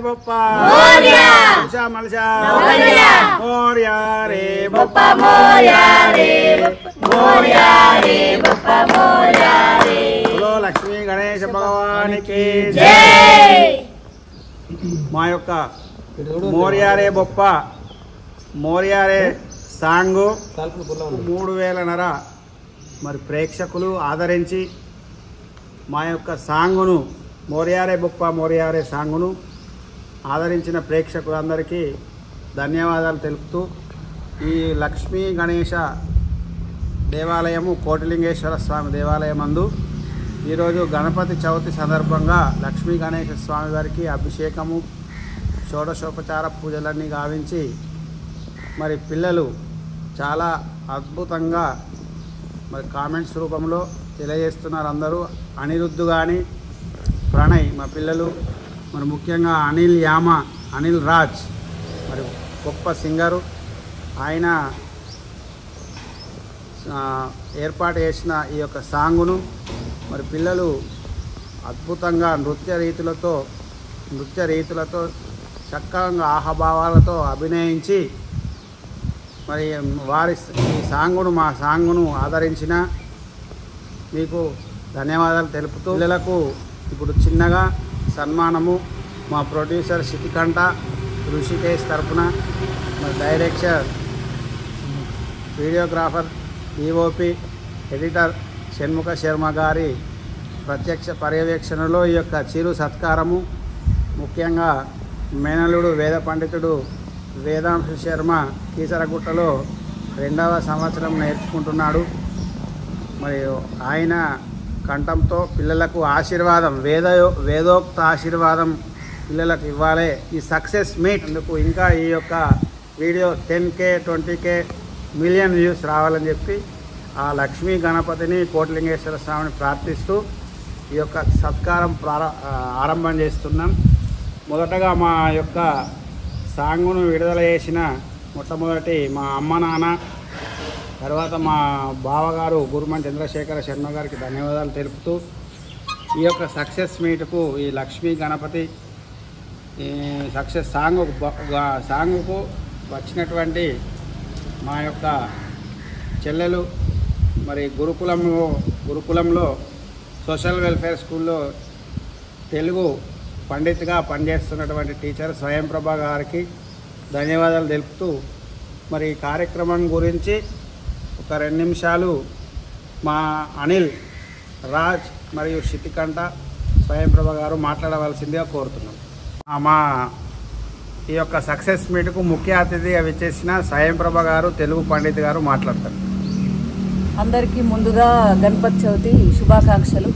బొప్పా మలసా మోరియా రే బొప్పా మోరియా రే మోరియా రే బొప్పా మోరియా రే బోలో లక్ష్మీ గణేశ భగవానికి జై. మా యొక్క మోరియారే బొప్ప మోరియారే సాంగు 3000 మరి ప్రేక్షకులు ఆదరించి మా యొక్క సాంగును మోరియారే బొప్ప మోరియారే సాంగును ఆదరించిన ప్రేక్షకులందరికీ ధన్యవాదాలు తెలుపుతూ ఈ లక్ష్మీ గణేశ దేవాలయము కోటిలింగేశ్వర స్వామి దేవాలయం అందు ఈరోజు గణపతి చవితి సందర్భంగా లక్ష్మీ గణేశ స్వామి వారికి అభిషేకము షోడశోపచార పూజలన్నీ గావించి మరి పిల్లలు చాలా అద్భుతంగా మరి కామెంట్స్ రూపంలో తెలియజేస్తున్నారు. అందరూ అనిరుద్ధు కానీ ప్రణయ్ మా పిల్లలు మరి ముఖ్యంగా అనిల్ రాజ్ మరి గొప్ప సింగరు ఆయన ఏర్పాటు చేసిన ఈ యొక్క సాంగును మరి పిల్లలు అద్భుతంగా నృత్య రీతులతో చక్కగా ఆహభావాలతో అభినయించి మరి వారి మా సాంగును ఆదరించిన మీకు ధన్యవాదాలు తెలుపుతూ పిల్లలకు ఇప్పుడు చిన్నగా సన్మానము మా ప్రొడ్యూసర్ శితికంఠ ఋషికేష్ తరపున మరి director videographer EOP editor Shanmukha Sharma గారి ప్రత్యక్ష పర్యవేక్షణలో ఈ యొక్క చిరు సత్కారము ముఖ్యంగా మేనలుడు వేద పండితుడు వేదాంశ శర్మ కీసరగుట్టలో 2వ సంవత్సరం నేర్చుకుంటున్నాడు. మరి ఆయన కంఠంతో పిల్లలకు ఆశీర్వాదం వేదోక్త ఆశీర్వాదం పిల్లలకు ఇవ్వాలి. ఈ సక్సెస్ మీట్ అందుకు ఇంకా ఈ యొక్క video 10K 20K million views రావాలని చెప్పి ఆ లక్ష్మీ గణపతిని కోటిలింగేశ్వర స్వామిని ప్రార్థిస్తూ ఈ యొక్క సత్కారం ఆరంభం చేస్తున్నాం. మొదటగా మా యొక్క సాంగును విడుదల చేసిన మొట్టమొదటి మా అమ్మ నాన్న, తర్వాత మా బావగారు గురుమన్ చంద్రశేఖర శర్మ గారికి ధన్యవాదాలు తెలుపుతూ ఈ యొక్క సక్సెస్ మీట్కు ఈ లక్ష్మీ గణపతి సక్సెస్ సాంగుకు వచ్చినటువంటి మా యొక్క చెల్లెలు మరి గురుకులంలో సోషల్ వెల్ఫేర్ స్కూల్లో తెలుగు పండిత్గా పనిచేస్తున్నటువంటి టీచర్ స్వయంప్రభ గారికి ధన్యవాదాలు తెలుపుతూ మరి ఈ కార్యక్రమం గురించి ఒక 2 నిమిషాలు మా అనిల్ రాజ్ మరియు శితికంఠ స్వయంప్రభ గారు మాట్లాడవలసిందిగా కోరుతున్నాం. మా ఈ యొక్క సక్సెస్ మీట్కు ముఖ్య అతిథిగా విచ్చేసిన స్వయంప్రభ గారు తెలుగు పండిత్ గారు మాట్లాడతారు. అందరికీ ముందుగా గణపతి చవితి శుభాకాంక్షలు.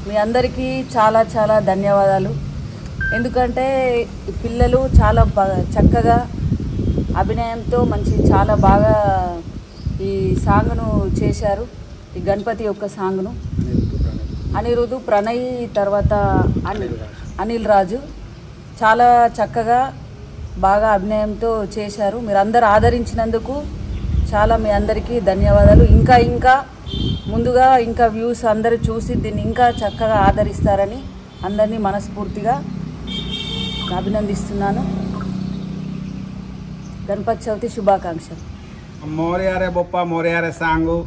మీ అందరికీ చాలా చాలా ధన్యవాదాలు. ఎందుకంటే పిల్లలు చాలా చక్కగా అభినయంతో చాలా బాగా ఈ సాంగ్ను చేశారు. ఈ గణపతి యొక్క సాంగ్ను అనిరుద్ధు ప్రణయ్ తర్వాత అనిల్ రాజు చాలా చక్కగా బాగా అభినయంతో చేశారు. మీరందరూ ఆదరించినందుకు చాలా మీ అందరికీ ధన్యవాదాలు. ఇంకా ముందుగా ఇంకా వ్యూస్ అందరూ చూసి దీన్ని ఇంకా చక్కగా ఆదరిస్తారని అందరినీ మనస్ఫూర్తిగా అభినందిస్తున్నాను. గణపతి చవితి శుభాకాంక్షలు. మోరియారే బొప్ప మోరియారే సాంగు,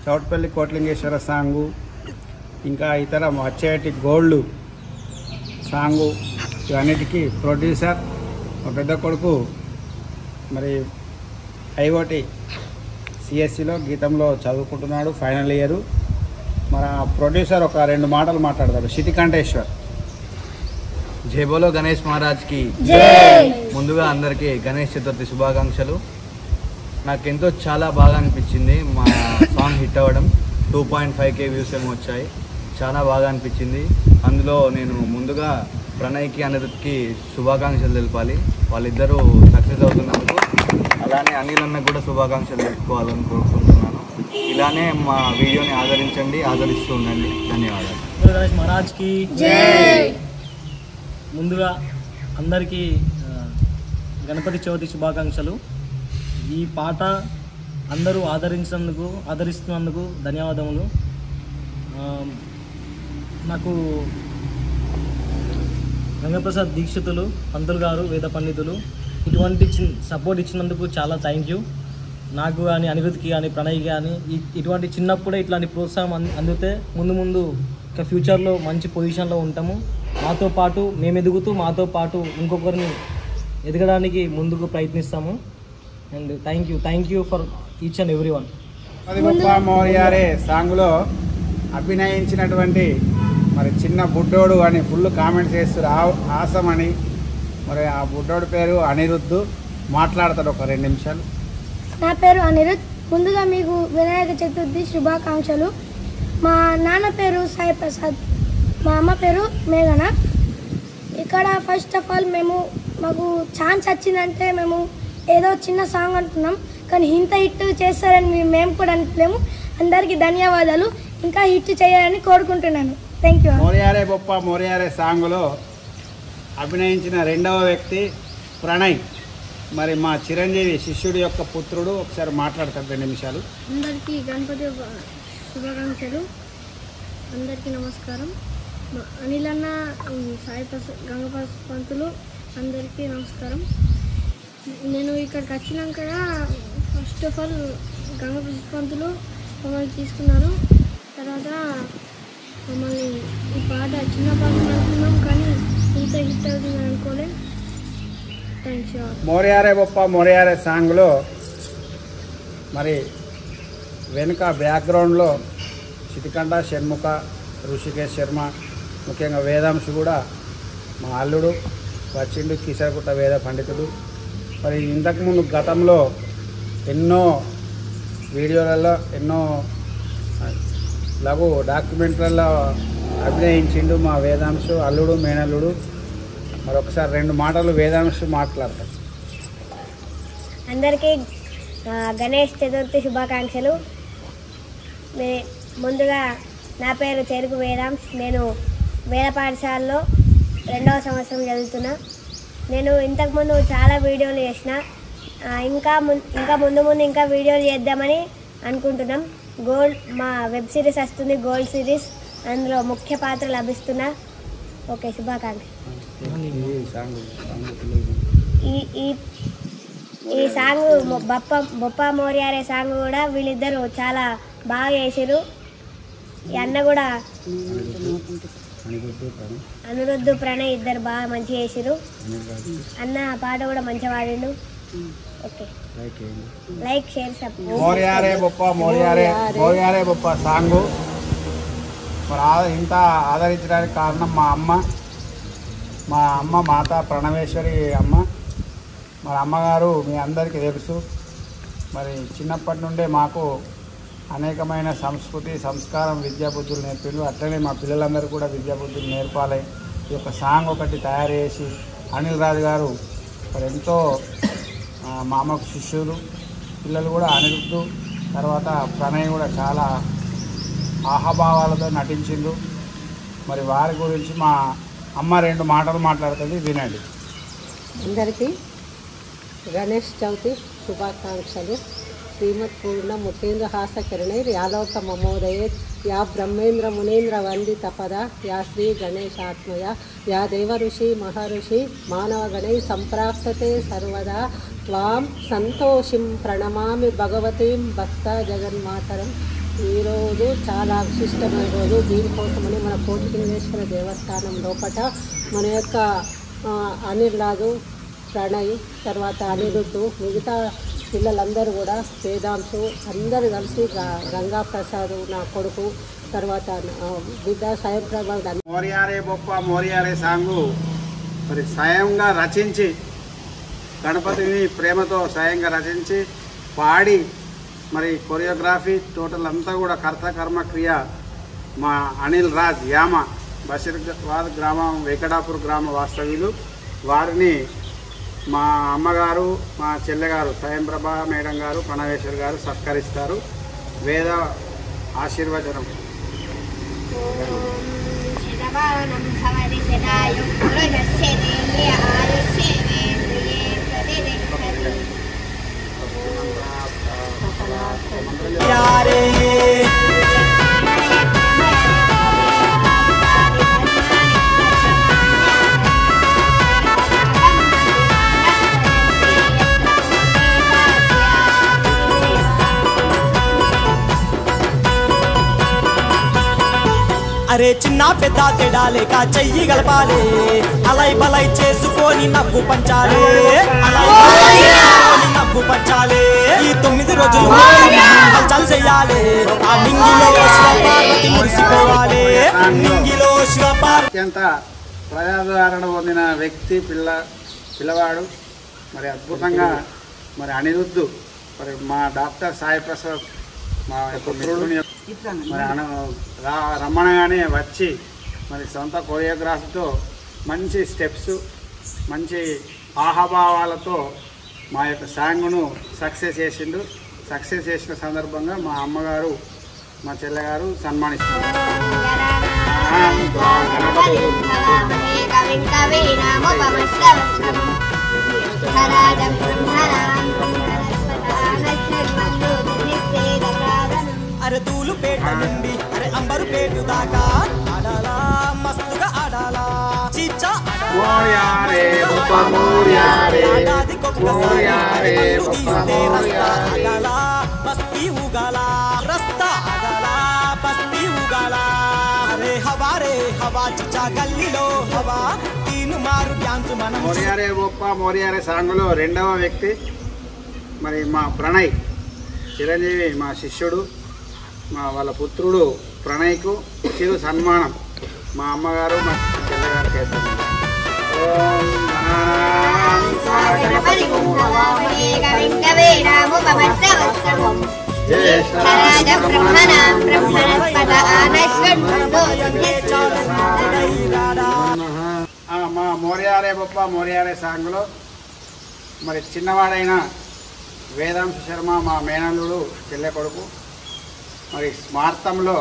చౌట్పల్లి కోటిలింగేశ్వర సాంగు, ఇంకా ఇతర వచ్చేటి గోల్డ్ సాంగు ఇవన్నిటికీ ప్రొడ్యూసర్ మా పెద్ద కొడుకు మరి ఐఓటి సిఎస్సిలో గీతంలో చదువుకుంటున్నాడు, ఫైనల్ ఇయర్. మన ప్రొడ్యూసర్ ఒక 2 మాటలు మాట్లాడతాడు. శితికంఠేశ్వర్. జై బోలో గణేష్ మహారాజ్కి ముందుగా అందరికీ గణేష్ చతుర్థి శుభాకాంక్షలు. నాకెంతో చాలా బాగా అనిపించింది మా సాంగ్ హిట్ అవ్వడం. 2.5K వ్యూస్ ఏమో వచ్చాయి. చాలా బాగా అనిపించింది. అందులో నేను ముందుగా ప్రణయ్కి అనిరుద్ధ్కి శుభాకాంక్షలు తెలపాలి. వాళ్ళిద్దరూ సక్సెస్ అవుతున్నందుకు. అలానే అనిల్ అన్నకు కూడా శుభాకాంక్షలు తెలుపుకోవాలని కోరుకుంటున్నాను. ఇలానే మా వీడియోని ఆదరిస్తూ ఉండండి. ధన్యవాదాలు. గణేష్ మహారాజ్కి ముందుగా అందరికీ గణపతి చవితి శుభాకాంక్షలు. ఈ పాట అందరూ ఆదరిస్తున్నందుకు ధన్యవాదములు. నాకు గంగప్రసాద్ దీక్షితులు పంతులు గారు, వేద పండితులు ఇటువంటి సపోర్ట్ ఇచ్చినందుకు చాలా థ్యాంక్ యూ. నాకు కానీ, అనిరుద్ధ్కి కానీ, ప్రణయ్ కానీ ఇటువంటి చిన్నప్పుడే ఇట్లాంటి ప్రోత్సాహం అందితే ముందు ఇంకా ఫ్యూచర్లో మంచి పొజిషన్లో ఉంటాము. మాతో పాటు మేము ఎదుగుతూ మాతో పాటు ఇంకొకరిని ఎదగడానికి ముందుకు ప్రయత్నిస్తాము. And thank you for each and every one. Bappa మోర్యారే సాంగ్లో అభినయించినటువంటి మరి చిన్న బుడ్డోడు అని ఫుల్ కామెంట్ చేస్తారు ఆసం అని. మరి ఆ బుడ్డోడు పేరు అనిరుద్ధు. మాట్లాడతాడు ఒక 2 నిమిషాలు. నా పేరు అనిరుద్ధ్. ముందుగా మీకు వినాయక చతుర్థి శుభాకాంక్షలు. మా నాన్న పేరు సాయి ప్రసాద్, మా అమ్మ పేరు మేఘన. ఇక్కడ ఫస్ట్ ఆఫ్ ఆల్ మాకు ఛాన్స్ వచ్చిందంటే మేము ఏదో చిన్న సాంగ్ అంటున్నాం, కానీ ఇంత హిట్ చేస్తారని మేము కూడా అనుకోలేము. అందరికీ ధన్యవాదాలు. ఇంకా హిట్ చేయాలని కోరుకుంటున్నాను. Thank you. మోర్యారే బొప్పా మోర్యారే సాంగ్లో అభినయించిన 2వ వ్యక్తి ప్రణయ్. మరి మా చిరంజీవి శిష్యుడి యొక్క పుత్రుడు. ఒకసారి మాట్లాడతాడు 2 నిమిషాలు. అందరికీ గణపతి శుభాకాంక్షలు. అందరికీ నమస్కారం. అనిల్ అన్న, సాయి ప్రసాద్, గంగప్రసాద్ పంతులు అందరికీ నమస్కారం. నేను ఇక్కడికి వచ్చినాక ఫస్ట్ ఆఫ్ ఆల్ గంగప్రసాద్ పంతులు మమ్మల్ని తీసుకున్నారు. తర్వాత మమ్మల్ని ఈ పాట చిన్న పాట అనుకున్నాం, కానీ ఇంత హిట్ అవుతుంది అనుకోలే. థ్యాంక్స్. మోర్యారే బొప్పా మోర్యారే సాంగ్లో మరి వెనుక బ్యాక్గ్రౌండ్లో చితికండ, షణ్ముఖ, ఋషికేశ్ శర్మ, ముఖ్యంగా వేదాంశు కూడా మా అల్లుడు వచ్చిండు, కిసరగుట్ట వేద పండితుడు. మరి ఇంతకుముందు గతంలో ఎన్నో వీడియోలలో, ఎన్నో లఘు డాక్యుమెంట్లలో అభినయించిండు మా వేదాంశు అల్లుడు, మేనల్లుడు. మరొకసారి 2 మాటలు వేదాంశు మాట్లాడతారు. అందరికీ గణేష్ చతుర్థి శుభాకాంక్షలు. ముందుగా నా పేరు చెరుకు వేదాంశ్. నేను వేద పాఠశాలలో 2వ సంవత్సరం చదువుతున్నా. నేను ఇంతకుముందు చాలా వీడియోలు చేసిన. ఇంకా ముందు ఇంకా వీడియోలు చేద్దామని అనుకుంటున్నాం. మా వెబ్ సిరీస్ వస్తుంది, గోల్డ్ సిరీస్. అందులో ముఖ్య పాత్ర లభిస్తున్నా. ఓకే, శుభాకాంక్ష. ఈ సాంగ్ బొప్పా మోర్యారే సాంగ్ కూడా వీళ్ళిద్దరూ చాలా బాగా చేసారు. ఈ అన్న కూడా అనిరుద్ధు, ప్రణయ్ ఇద్దరు బాగా మంచిగా చేసారు. అన్న పాట కూడా మంచిగా పాడిండు. Okay, like, share, subscribe. మోర్యారే బొప్పా మోర్యారే బొప్పా సాంగు మరి ఇంత ఆదరించడానికి కారణం మా అమ్మ మాతా ప్రణవేశ్వరి అమ్మ. మరి అమ్మగారు మీ అందరికీ తెలుసు. మరి చిన్నప్పటి నుండే మాకు అనేకమైన సంస్కృతి, సంస్కారం, విద్యాబుద్ధులు నేర్పిండు. అట్లనే మా పిల్లలందరూ కూడా విద్యాబుద్ధులు నేర్పాలి. ఈ యొక్క సాంగ్ ఒకటి తయారు చేసి అనిల్ రాజు గారు మరి ఎంతో మా అమ్మకు శిష్యులు, పిల్లలు కూడా అనిరుద్ధు, తర్వాత ప్రణయ్ కూడా చాలా ఆహాభావాలతో నటించిండు. మరి వారి గురించి మా అమ్మ 2 మాటలు మాట్లాడుతుంది, వినండి. అందరికీ గణేష్ చవితి శుభాకాంక్షలు. శ్రీమత్పూర్ణ ముఖేంద్రహాస కిరణైర్యాలోకమమోదయే యా బ్రహ్మేంద్ర మునేంద్ర వందితపద యా శ్రీ గణేశాత్మయ యా దేవఋషి మహర్షి మానవగణై సంప్రాప్తతే సర్వదా త్వాం సంతోషిం ప్రణమామి భగవతీం భక్త జగన్మాతరం. ఈరోజు చాలా విశిష్టమైన రోజు. దీనికోసమని మన కోటిలింగేశ్వర దేవస్థానం లోపల మన యొక్క అనిల్ రాజు, ప్రణయ్, తర్వాత అనిరుద్ధు, మిగతా పిల్లలందరూ కూడా వేదాంశు అందరూ కలిసి గంగా ప్రసాద్ నా కొడుకు, తర్వాత బిడ్డ స్వయం ప్రభా. మోర్యారే బొప్పా మోర్యారే సాంగు మరి స్వయంగా రచించి, గణపతిని ప్రేమతో స్వయంగా రచించి పాడి మరి కొరియోగ్రఫీ టోటల్ అంతా కూడా కర్త కర్మ క్రియ మా అనిల్ రాజ్ యామ, బషీరాబాద్ గ్రామం, వెంకటాపూర్ గ్రామ వాస్తవ్యులు. వారిని మా అమ్మగారు, మా చెల్లెగారు స్వయంప్రభ మేడం గారు, ప్రణవేశ్వర్ గారు సత్కరిస్తారు. వేద ఆశీర్వచనం. అరే చిన్న పెద్ద తేడా లేక చెయ్యి గలపాలి అలై బలై చేసుకొని నవ్వు పంచాలి నవ్వు పంచాలి ఈ 9 రోజులు హల్చల్ చెయ్యాలి ఆ నింగిలో శివపార్వతి మురిసిపోవాలి నింగిలో శివపార్వతి. అత్యంత ప్రజాదరణ పొందిన వ్యక్తి పిల్లవాడు మరి అద్భుతంగా మరి అనిరుద్ధు మరి మా డాక్టర్ సాయి ప్రసాద్ మా యొక్క మిత్రుని మరి రమ్మనగానే వచ్చి మరి సొంత కొరియోగ్రాఫీతో మంచి స్టెప్స్ మంచి ఆహాభావాలతో మా యొక్క సాంగ్ను సక్సెస్ చేసిండు. సక్సెస్ చేసిన సందర్భంగా మా అమ్మగారు మా చెల్లెగారు సన్మానిస్తున్నారు. అరే తూలుపేట నుండి అరే అంబరుపేట దాకా ఆడాలా మస్తుగా ఆడాలా చిచ్చా బస్తీ ఊగాలా రస్తా ఆగాలా బస్తీ ఊగాలా అరే హవా రే హవా చిచ్చా గల్లీలో హవా తీను మారు డ్యాన్స్ మనం. మోరియారే గొప్ప మోరియారే సాంగులో రెండవ వ్యక్తి మరి మా ప్రణయ్ చిరంజీవి మా శిష్యుడు వాళ్ళ పుత్రుడు ప్రణయ్కు చిరు సన్మానం మా అమ్మగారు మా చెల్లెగారు చేస్తారు. మా మోరియారే గొప్ప మోరియారే సాంగులో మరి చిన్నవాడైన వేదాంశ శర్మ మా మేనల్లుడు చెల్లె కొడుకు మరి స్మార్తంలో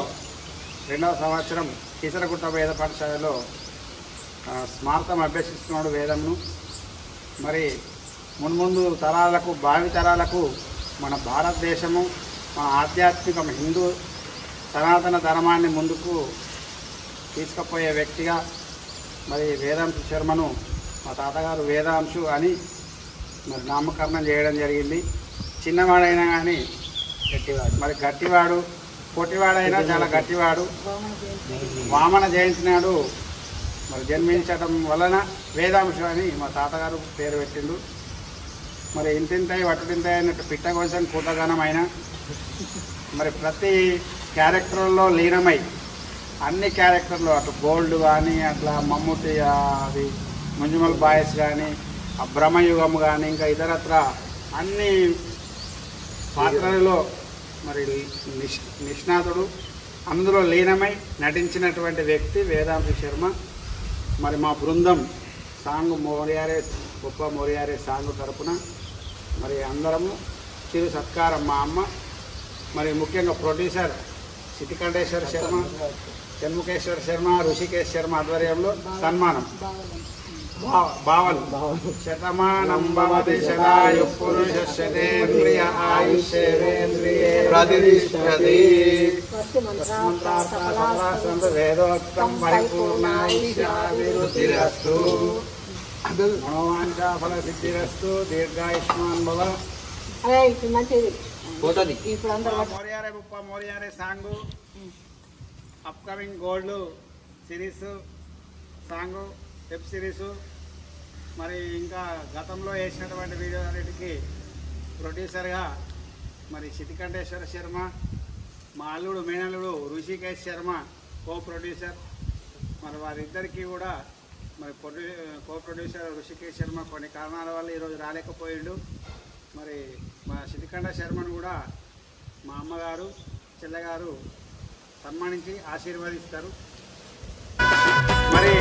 2వ సంవత్సరం కీసరగుట్ట వేద పాఠశాలలో స్మార్తం అభ్యసిస్తున్నాడు వేదంను. మరి మున్ముందు తరాలకు భావి తరాలకు మన భారతదేశము మన ఆధ్యాత్మిక హిందూ సనాతన ధర్మాన్ని ముందుకు తీసుకుపోయే వ్యక్తిగా మరి వేదాంశ శర్మను మా తాతగారు వేదాంశు అని మరి నామకరణం చేయడం జరిగింది. చిన్నవాడైనా కానీ గట్టివాడు మరి గట్టివాడు పొట్టివాడైనా చాలా గట్టివాడు. వామన జయంతి నాడు మరి జన్మించడం వలన వేదాంశు అని మా తాతగారు పేరు పెట్టిండు. మరి ఇంతింతాయి వట్టుడింతాయి అన్నట్టు పిట్ట కొంచెం కూటగానమైన మరి ప్రతి క్యారెక్టర్లో లీనమై అన్ని క్యారెక్టర్లు అటు గోల్డ్ కానీ అట్లా మమ్ముటి అది మంజుమల్ బాయ్స్ కానీ ఆ బ్రహ్మయుగం కానీ ఇంకా ఇతరత్ర అన్ని పాత్రలలో మరి నిష్ణాతుడు అందులో లీనమై నటించినటువంటి వ్యక్తి వేదాంశ శర్మ. మరి మా బృందం సాంగ్ మోరియారే గొప్ప మోరియారే సాంగ్ తరపున మరి అందరము చిరు సత్కారం మా అమ్మ మరి ముఖ్యంగా ప్రొడ్యూసర్ సిటికంఠేశ్వర శర్మ షణ్ముఖేశ్వర శర్మ ఋషికేశ్ శర్మ ఆధ్వర్యంలో సన్మానం. భావల్ శతమానం భవతి శతాయు పురుషేంద్రియ ఆయుష్యేంద్రియే ప్రతిష్టతి వేదోక్తం పరిపూర్ణాయుష్యాభివృద్ధిరస్తు మనోవాంఛా ఫల సిద్ధిరస్తు దీర్ఘాయుష్మాన్ భవ. మోరియారే గొప్ప మోరియారే song upcoming gold series song web series మరి ఇంకా గతంలో వేసినటువంటి వీడియో అన్నిటికీ ప్రొడ్యూసర్గా మరి సిటికంఠేశ్వర శర్మ మా అల్లుడు మేనల్లుడు ఋషికేశ్ శర్మ కో ప్రొడ్యూసర్. మరి వారిద్దరికీ కూడా మరి కో ప్రొడ్యూసర్ ఋషికేశ్ శర్మ కొన్ని కారణాల వల్ల ఈరోజు రాలేకపోయిండు. మరి మా సిటికంఠ శర్మను కూడా మా అమ్మగారు చెల్లెగారు సన్మానించి ఆశీర్వదిస్తారు. మరి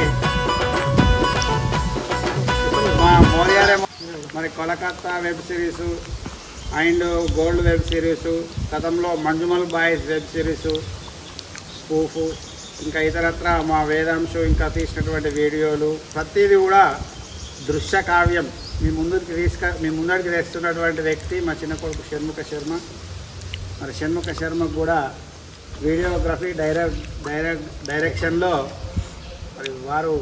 మా మోరియారే మరి Kolkata web series and gold web series గతంలో Manjummel boys web series spoof ఇంకా ఇతరత్ర మా వేదాంశు ఇంకా తీసినటువంటి వీడియోలు ప్రతిదీ కూడా దృశ్య కావ్యం మీ ముందరికి తెస్తున్నటువంటి వ్యక్తి మా చిన్న కొడుకు షణ్ముఖ శర్మ. మరి షణ్ముఖ శర్మకు కూడా వీడియోగ్రఫీ డైరెక్షన్లో మరి వారు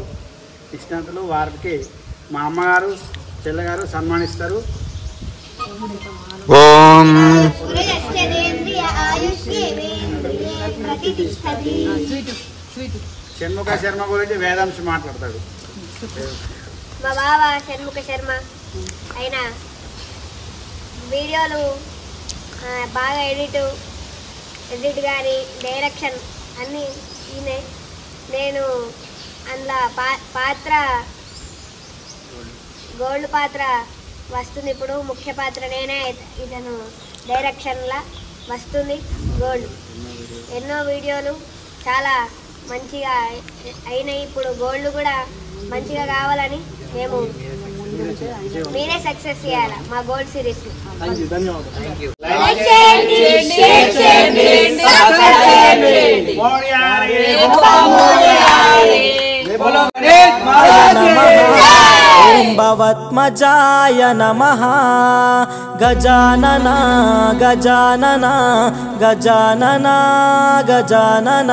నిష్ణాతులు. వారికి మా అమ్మగారు చెల్లెగారు సన్మానిస్తారు. ఓం షణ్ముఖ శర్మ గురించి వేదాంశ్ మాట్లాడతాడు. మా బావ షణ్ముఖ శర్మ అయిన వీడియోలు బాగా ఎడిట్ కానీ డైరెక్షన్ అన్నీ ఈయనే. నేను అందులో పాత్ర గోల్డ్ పాత్ర వస్తుంది. ఇప్పుడు ముఖ్య పాత్ర నేనే. ఇతను డైరెక్షన్లా వస్తుంది గోల్డ్. ఎన్నో వీడియోలు చాలా మంచిగా అయినాయి. ఇప్పుడు గోల్డ్ కూడా మంచిగా కావాలని మేము మీరే సక్సెస్ చేయాలి మా గోల్డ్ సిరీస్. ఓం భవత్మజాయ నమః. గజానన గజానన గజానన గజానన.